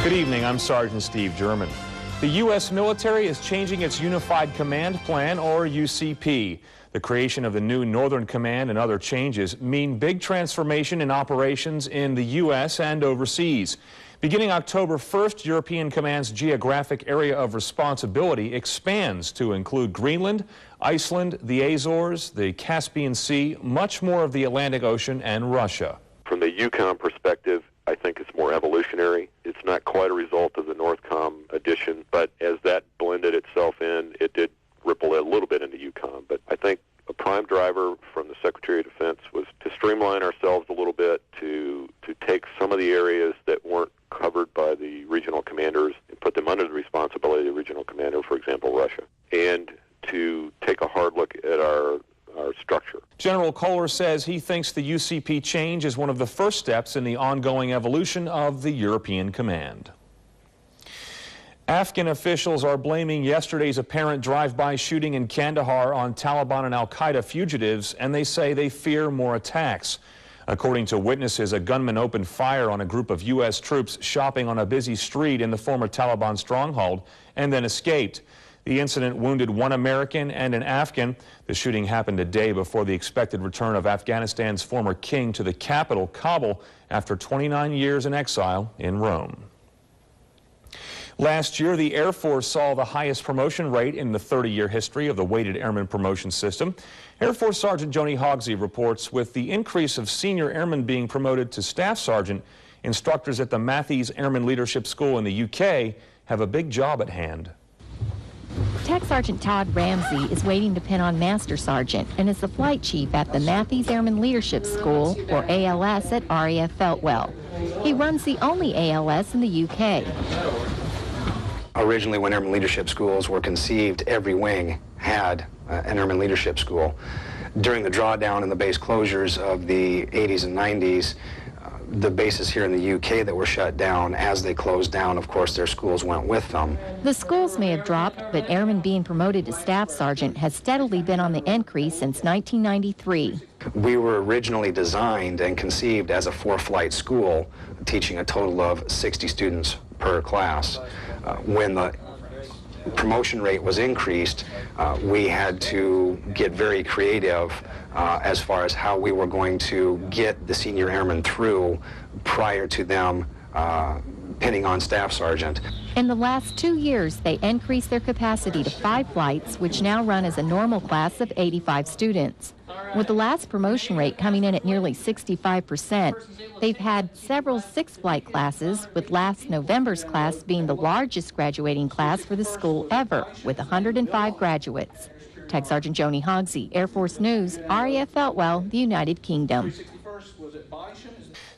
Good evening, I'm Sergeant Steve German. The U.S. military is changing its Unified Command Plan, or UCP. The creation of the new Northern Command and other changes mean big transformation in operations in the U.S. and overseas. Beginning October 1st, European Command's geographic area of responsibility expands to include Greenland, Iceland, the Azores, the Caspian Sea, much more of the Atlantic Ocean, and Russia. From the EUCOM perspective, I think it's more evolutionary. It's not quite a result of the NORTHCOM addition, but as that blended itself in, it did ripple a little bit into EUCOM. But I think a prime driver from the Secretary of Defense was to streamline ourselves a little bit, to take some of the areas that weren't covered by the regional commanders and put them under the responsibility of the regional commander, for example, Russia, and to take a hard look at our structure. General Kohler says he thinks the UCP change is one of the first steps in the ongoing evolution of the European Command. Afghan officials are blaming yesterday's apparent drive-by shooting in Kandahar on Taliban and al-Qaeda fugitives, and they say they fear more attacks. According to witnesses, a gunman opened fire on a group of U.S. troops shopping on a busy street in the former Taliban stronghold and then escaped. The incident wounded one American and an Afghan. The shooting happened a day before the expected return of Afghanistan's former king to the capital, Kabul, after 29 years in exile in Rome. Last year, the Air Force saw the highest promotion rate in the 30-year history of the weighted airman promotion system. Air Force Sergeant Joni Hogsey reports with the increase of senior airmen being promoted to staff sergeant, instructors at the Matthews Airman Leadership School in the UK have a big job at hand. Tech Sergeant Todd Ramsey is waiting to pin on Master Sergeant and is the flight chief at the Matthews Airman Leadership School, or ALS, at RAF Feltwell. He runs the only ALS in the UK. Originally, when airman leadership schools were conceived, every wing had an airman leadership school. During the drawdown and the base closures of the 80s and 90s, the bases here in the UK that were shut down, as they closed down, of course, their schools went with them. The schools may have dropped, but airmen being promoted to staff sergeant has steadily been on the increase since 1993. We were originally designed and conceived as a 4-flight school, teaching a total of 60 students per class. When the promotion rate was increased, we had to get very creative as far as how we were going to get the senior airmen through prior to them pinning on staff sergeant. In the last 2 years, they increased their capacity to 5 flights, which now run as a normal class of 85 students. With the last promotion rate coming in at nearly 65%, they've had several 6-flight classes, with last November's class being the largest graduating class for the school ever, with 105 graduates. Tech Sergeant Joni Hogsey, Air Force News, RAF Feltwell, the United Kingdom.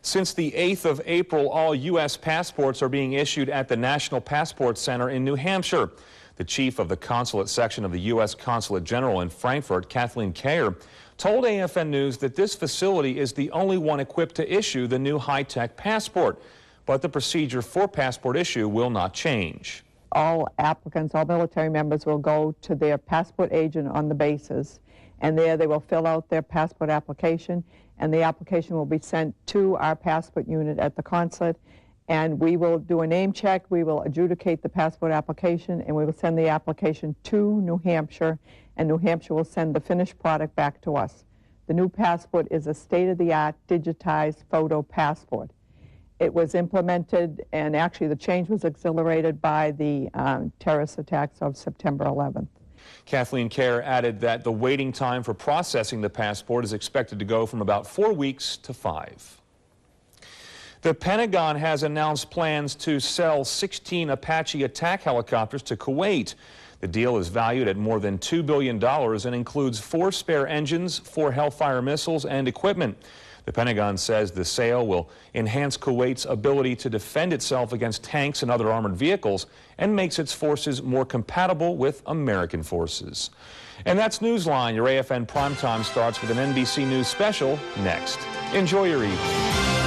Since the 8th of April, all U.S. passports are being issued at the National Passport Center in New Hampshire. The chief of the consulate section of the U.S. Consulate General in Frankfurt, Kathleen Kayer, told AFN News that this facility is the only one equipped to issue the new high-tech passport. But the procedure for passport issue will not change. All applicants, all military members will go to their passport agent on the bases, and there they will fill out their passport application, and the application will be sent to our passport unit at the consulate, and we will do a name check, we will adjudicate the passport application, and we will send the application to New Hampshire, and New Hampshire will send the finished product back to us. The new passport is a state-of-the-art digitized photo passport. It was implemented, and actually the change was accelerated by the terrorist attacks of September 11th. Kathleen Kayer added that the waiting time for processing the passport is expected to go from about 4 weeks to 5. The Pentagon has announced plans to sell 16 Apache attack helicopters to Kuwait. The deal is valued at more than $2 billion and includes 4 spare engines, 4 Hellfire missiles, and equipment. The Pentagon says the sale will enhance Kuwait's ability to defend itself against tanks and other armored vehicles and makes its forces more compatible with American forces. And that's Newsline. Your AFN Primetime starts with an NBC News special next. Enjoy your evening.